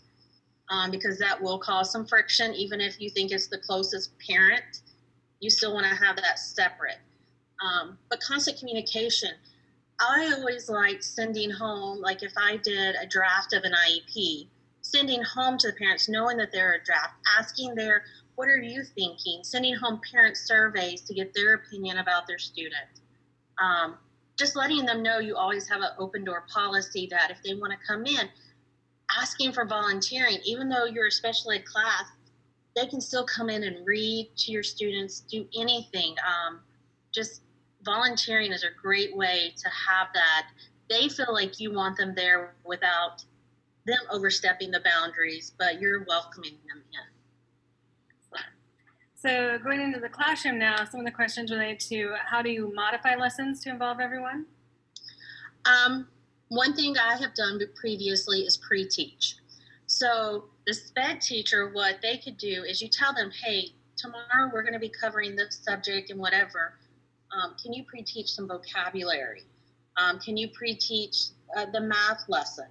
because that will cause some friction. Even if you think it's the closest parent, you still want to have that separate. But constant communication. I always liked sending home, like if I did a draft of an IEP, sending home to the parents, knowing that they're a draft, asking what are you thinking? Sending home parent surveys to get their opinion about their student. Just letting them know you always have an open door policy, that if they want to come in, asking for volunteering, even though you're a special ed class, they can still come in and read to your students, do anything. Just volunteering is a great way to have that. They feel like you want them there without them overstepping the boundaries, but you're welcoming them in. So going into the classroom now, some of the questions relate to how do you modify lessons to involve everyone? One thing I have done previously is pre-teach. So the SPED teacher, what they could do is you tell them, hey, tomorrow we're going to be covering this subject and whatever. Can you pre-teach some vocabulary? Can you pre-teach the math lesson?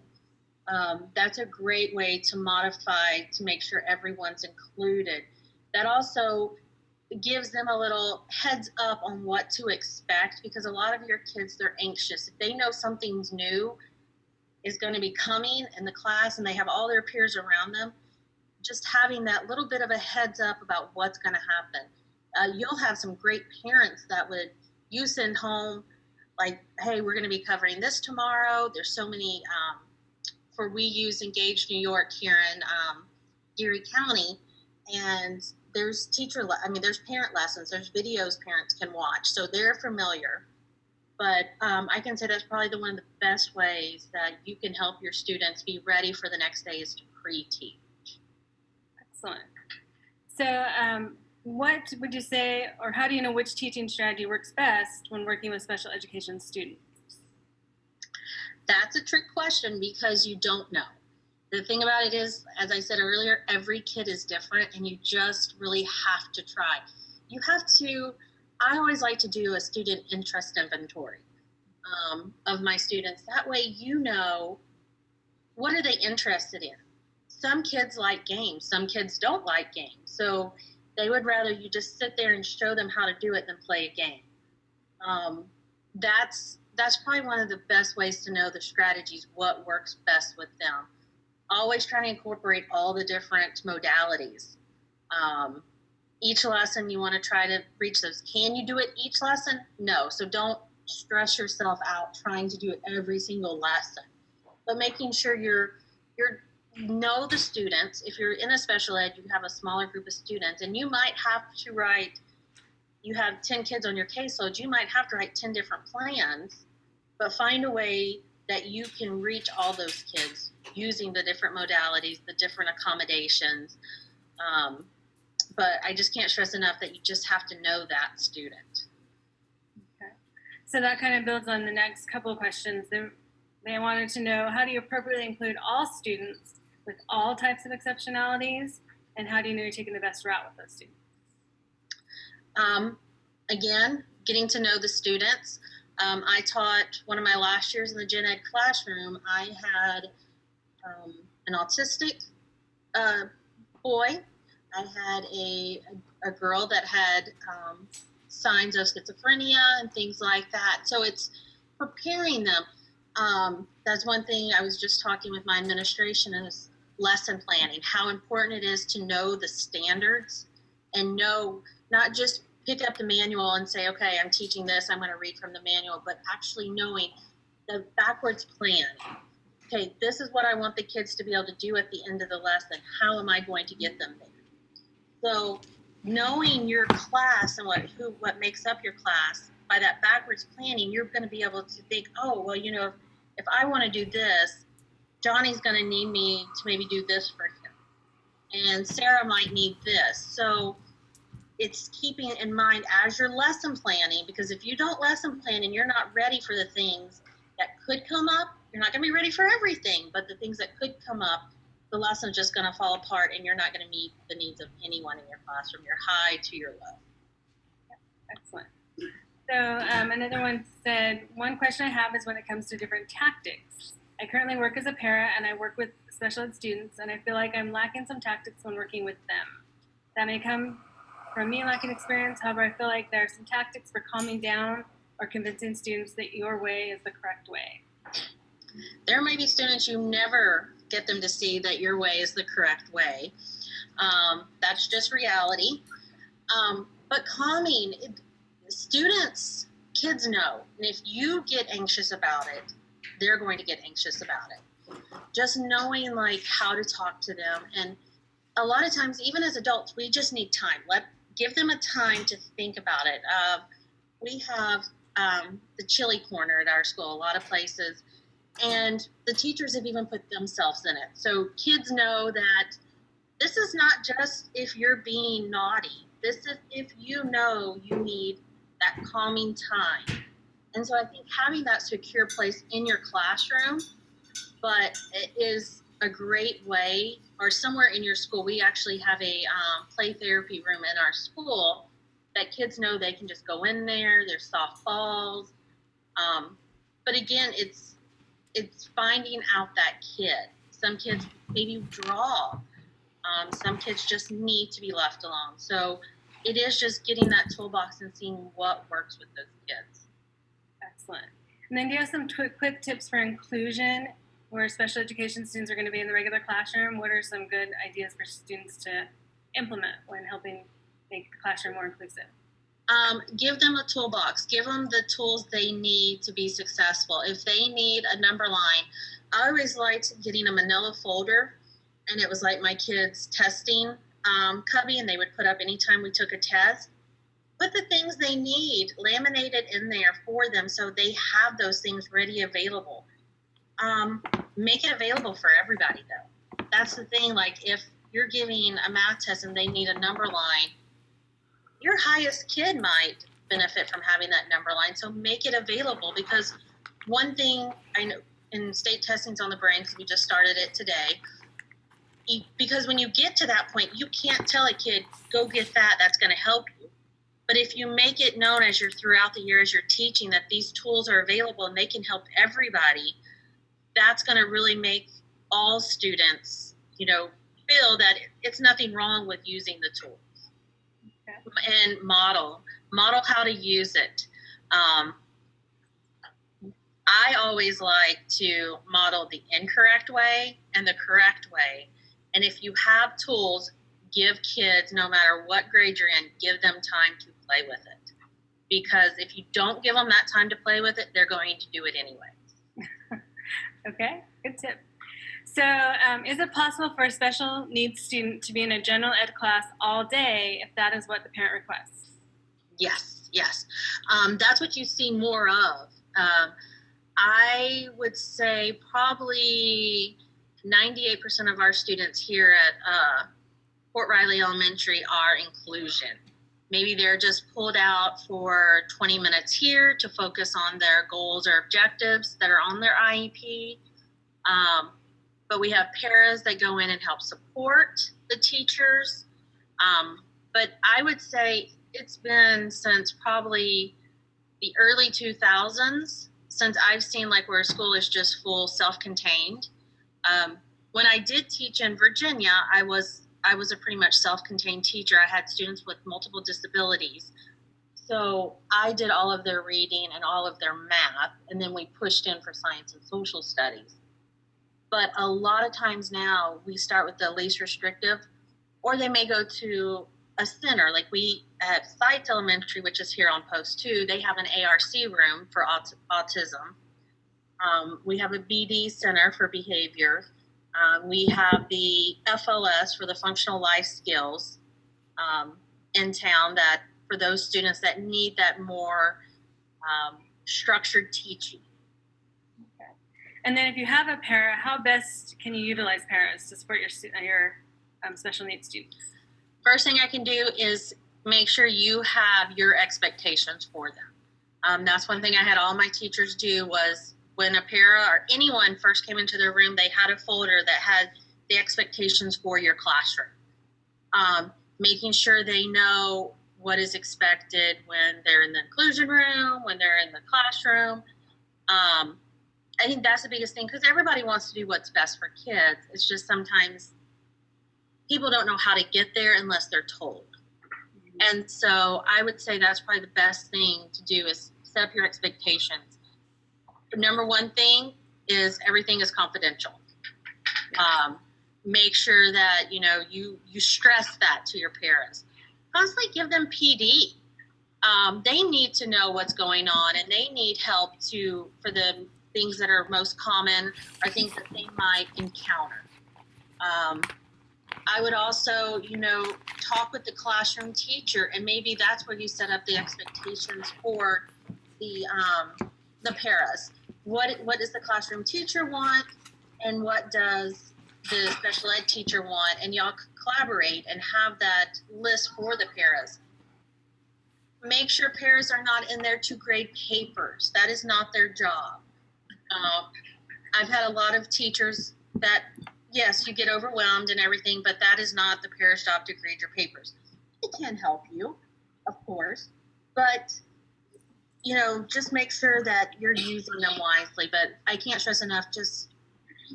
That's a great way to modify to make sure everyone's included. That also gives them a little heads up on what to expect, because a lot of your kids, they're anxious. If they know something's new is going to be coming in the class and they have all their peers around them, just having that little bit of a heads up about what's going to happen. You'll have some great parents that you send home like, hey, we're going to be covering this tomorrow. There's so many, we use Engage New York here in Erie County, and there's there's parent lessons, there's videos parents can watch, so they're familiar. But I can say that's probably one of the best ways that you can help your students be ready for the next day is to pre-teach. Excellent. So what would you say, or how do you know which teaching strategy works best when working with special education students? That's a trick question because you don't know. The thing about it is, as I said earlier, every kid is different and you just really have to try. I always like to do a student interest inventory of my students. That way you know, what are they interested in? Some kids like games, some kids don't like games. So they would rather you just sit there and show them how to do it than play a game. That's probably one of the best ways to know the strategies, what works best with them. Always trying to incorporate all the different modalities. Each lesson you want to try to reach those. Can you do it each lesson? No. So don't stress yourself out trying to do it every single lesson. But making sure you're know the students. If you're in a special ed, you have a smaller group of students, and you might have to write, you have 10 kids on your caseload, you might have to write 10 different plans, but find a way that you can reach all those kids using the different modalities, the different accommodations. But I just can't stress enough that you just have to know that student. Okay. So that kind of builds on the next couple of questions. They wanted to know, how do you appropriately include all students with all types of exceptionalities, and how do you know you're taking the best route with those students? Again, getting to know the students. I taught one of my last years in the gen ed classroom. I had an autistic boy. I had a girl that had signs of schizophrenia and things like that. So it's preparing them. That's one thing I was just talking with my administration is lesson planning, how important it is to know the standards and know, not just pick up the manual and say, okay, I'm teaching this, I'm going to read from the manual, but actually knowing the backwards plan. Okay, this is what I want the kids to be able to do at the end of the lesson. How am I going to get them there? So knowing your class and what makes up your class, by that backwards planning, you're going to be able to think, oh, well, you know, if I want to do this, Johnny's going to need me to maybe do this for him. And Sarah might need this. So it's keeping in mind as you're lesson planning, because if you don't lesson plan and you're not ready for the things that could come up, you're not going to be ready for everything, but the things that could come up, the lesson's just going to fall apart and you're not going to meet the needs of anyone in your classroom, your high to your low. Excellent. So another one said, one question I have is when it comes to different tactics. I currently work as a para and I work with special ed students, and I feel like I'm lacking some tactics when working with them. That may come from me lacking experience. However, I feel like there are some tactics for calming down or convincing students that your way is the correct way. There may be students you never get them to see that your way is the correct way. That's just reality. But calming, students, kids know. And if you get anxious about it, they're going to get anxious about it. Just knowing like how to talk to them. And a lot of times, even as adults, we just need time. Give them a time to think about it. We have the chili corner at our school, a lot of places. And the teachers have even put themselves in it. So kids know that this is not just if you're being naughty. This is if you know you need that calming time. And so I think having that secure place in your classroom, but it is a great way, or somewhere in your school, we actually have a play therapy room in our school that kids know they can just go in there. There's soft balls. But again, it's finding out that kid. Some kids maybe draw. Some kids just need to be left alone. So it is just getting that toolbox and seeing what works with those kids. Excellent. And then do you have some quick tips for inclusion where special education students are going to be in the regular classroom? What are some good ideas for students to implement when helping make the classroom more inclusive? Give them a toolbox. Give them the tools they need to be successful. If they need a number line, I always liked getting a manila folder, and it was like my kids' testing cubby, and they would put up anytime we took a test. Put the things they need laminated in there for them so they have those things ready available. Make it available for everybody, though. That's the thing. Like if you're giving a math test and they need a number line, your highest kid might benefit from having that number line. So make it available, because one thing I know in state testing's on the brain, because we just started it today, because when you get to that point, you can't tell a kid, go get that, that's going to help you. But if you make it known as you're throughout the year, as you're teaching, that these tools are available and they can help everybody, that's going to really make all students, feel that it's nothing wrong with using the tool. Okay. And model how to use it. I always like to model the incorrect way and the correct way. And if you have tools, give kids, no matter what grade you're in, give them time to play with it. Because if you don't give them that time to play with it, they're going to do it anyway. Okay, good tip. So is it possible for a special needs student to be in a general ed class all day if that is what the parent requests? Yes. That's what you see more of. I would say probably 98% of our students here at Fort Riley Elementary are inclusion. Maybe they're just pulled out for 20 minutes here to focus on their goals or objectives that are on their IEP. But we have paras that go in and help support the teachers. But I would say it's been since probably the early 2000s since I've seen where a school is just full self-contained. When I did teach in Virginia, I was a pretty much self-contained teacher. I had students with multiple disabilities. So I did all of their reading and all of their math, and then we pushed in for science and social studies. But a lot of times now we start with the least restrictive, or they may go to a center. Like we at Sites Elementary, which is here on Post 2, they have an ARC room for autism. We have a BD center for behavior. We have the FLS for the functional life skills in town, that for those students that need that more structured teaching. Okay. And then if you have a para, how best can you utilize paras to support your special needs students? First thing I can do is make sure you have your expectations for them. That's one thing I had all my teachers do was when a para or anyone first came into their room, they had a folder that had the expectations for your classroom. Making sure they know what is expected when they're in the inclusion room, when they're in the classroom. I think that's the biggest thing, because everybody wants to do what's best for kids. It's just sometimes people don't know how to get there unless they're told. And so I would say that's probably the best thing to do is set up your expectations. The number one thing is everything is confidential. Make sure that, you stress that to your parents. Constantly give them PD. They need to know what's going on, and they need help for the things that are most common or things that they might encounter. I would also, talk with the classroom teacher, and maybe that's where you set up the expectations for the paras. What does the classroom teacher want, and what does the special ed teacher want? And y'all collaborate and have that list for the paras. Make sure paras are not in there to grade papers. That is not their job. I've had a lot of teachers that, yes, you get overwhelmed and everything, but that is not the para's job to grade your papers. It can help you, of course, but, just make sure that you're using them wisely. But I can't stress enough, just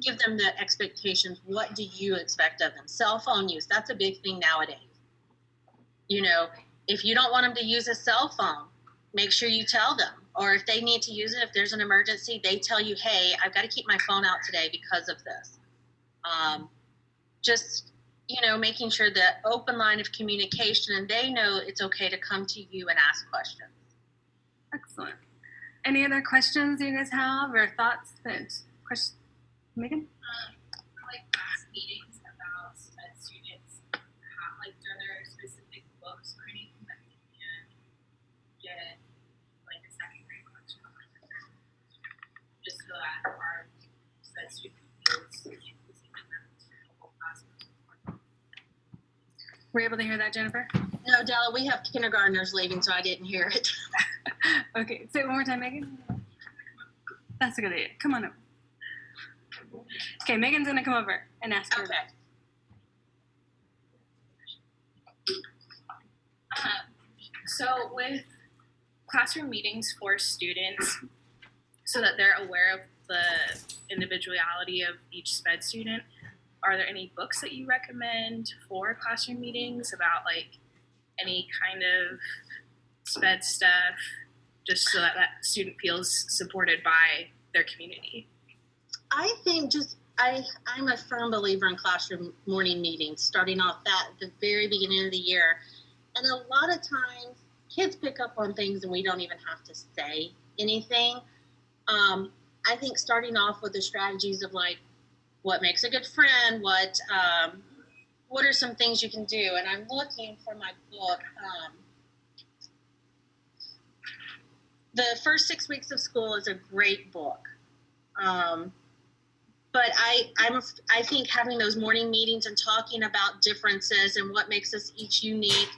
give them the expectations. What do you expect of them? Cell phone use, that's a big thing nowadays. If you don't want them to use a cell phone, make sure you tell them. Or if they need to use it, if there's an emergency, they tell you, hey, I've got to keep my phone out today because of this. Just, making sure that open line of communication, and they know it's okay to come to you and ask questions. Excellent. Any other questions you guys have or thoughts Megan? Class meetings about students, are there specific books or anything that you can get a second grade collection just so that our students feels inclusive in that whole classroom? Were you able to hear that, Jennifer? No, Della, we have kindergartners leaving, so I didn't hear it. Okay, say it one more time, Megan. That's a good idea. Come on over. Okay, Megan's gonna come over and ask her. Okay. So with classroom meetings for students, so that they're aware of the individuality of each SPED student, are there any books that you recommend for classroom meetings about any kind of SPED stuff, just so that student feels supported by their community? I think I'm a firm believer in classroom morning meetings, starting off that at the very beginning of the year. And a lot of times kids pick up on things and we don't even have to say anything. I think starting off with the strategies of what makes a good friend, what are some things you can do? And I'm looking for my book. The First 6 Weeks of School is a great book. But I think having those morning meetings and talking about differences and what makes us each unique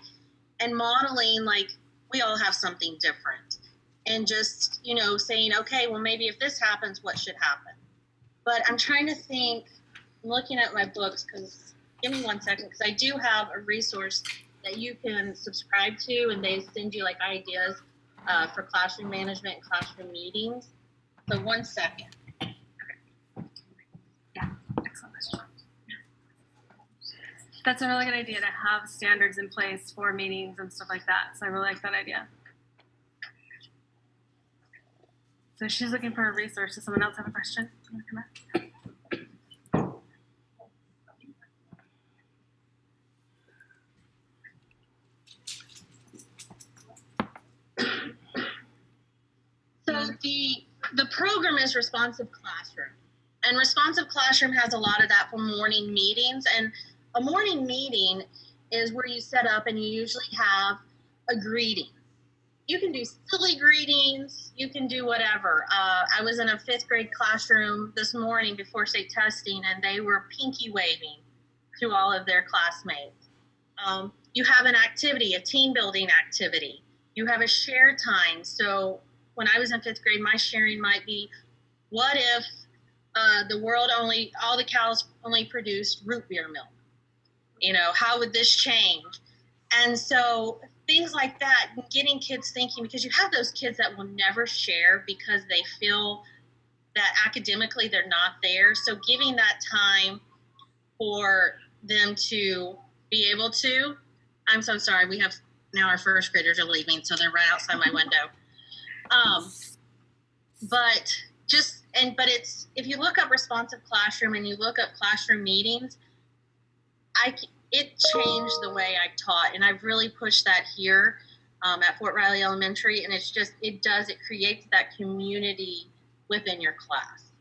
and modeling we all have something different, and just, saying, okay, well, maybe if this happens, what should happen? But I'm trying to think, I'm looking at my books, give me 1 second, because I do have a resource that you can subscribe to, and they send you ideas for classroom management and classroom meetings. So 1 second. That's a really good idea to have standards in place for meetings and stuff like that. So I really like that idea. So she's looking for a resource. Does someone else have a question? So the program is Responsive Classroom. And Responsive Classroom has a lot of that for morning meetings. And a morning meeting is where you set up and you usually have a greeting. You can do silly greetings. You can do whatever. I was in a 5th grade classroom this morning before state testing, and they were pinky waving to all of their classmates. You have an activity, a team building activity. You have a share time. So when I was in 5th grade, my sharing might be What if the world all the cows only produced root beer milk? You know, how would this change? And so things like that, getting kids thinking, because you have those kids that will never share because they feel that academically they're not there. So giving that time for them to be able to, I'm so sorry, we have now our first graders are leaving, so they're right outside my window. But it's, if you look up responsive classroom and you look up classroom meetings, it changed the way I taught, and I've really pushed that here at Fort Riley Elementary, and it creates that community within your class.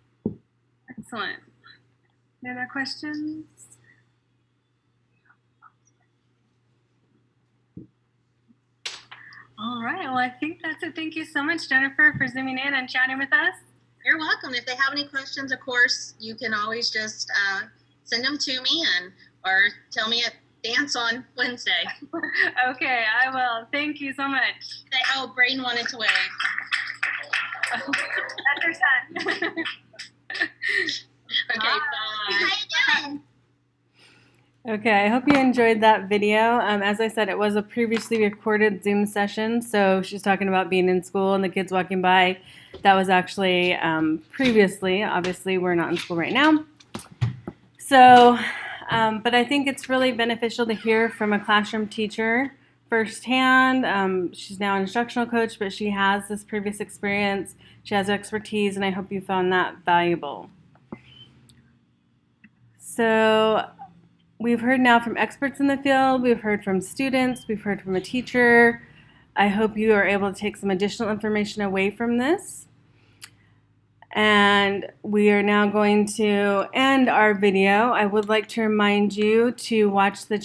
Excellent. Any other questions? All right, well, I think that's it. Thank you so much, Jennifer, for zooming in and chatting with us. You're welcome. If they have any questions, of course, you can always just send them to me or tell me at dance on Wednesday. Okay, I will. Thank you so much. Oh, Braden wanted to wave. That's your son. Okay, bye. How you doing? Okay, I hope you enjoyed that video. As I said, it was a previously recorded Zoom session, so she's talking about being in school and the kids walking by. That was actually previously. Obviously, we're not in school right now. So, but I think it's really beneficial to hear from a classroom teacher firsthand. She's now an instructional coach, but she has this previous experience. She has expertise, and I hope you found that valuable. So, we've heard now from experts in the field, we've heard from students, we've heard from a teacher. I hope you are able to take some additional information away from this. And we are now going to end our video. I would like to remind you to watch the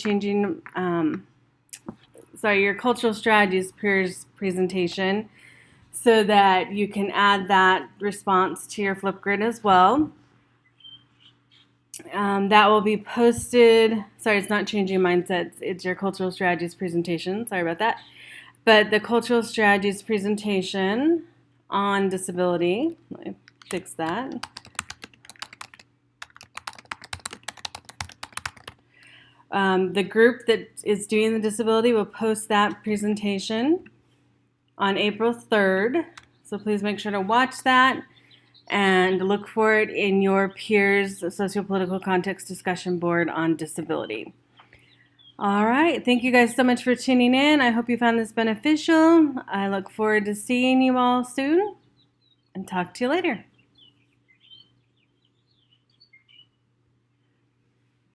your cultural strategies peers presentation so that you can add that response to your Flipgrid as well. That will be posted. Sorry, it's not changing mindsets. It's your cultural strategies presentation. Sorry about that. But the cultural strategies presentation on disability. Let me fix that. The group that is doing the disability will post that presentation on April 3rd. So please make sure to watch that and look for it in your peers' sociopolitical context discussion board on disability. All right, thank you guys so much for tuning in. I hope you found this beneficial. I look forward to seeing you all soon and talk to you later.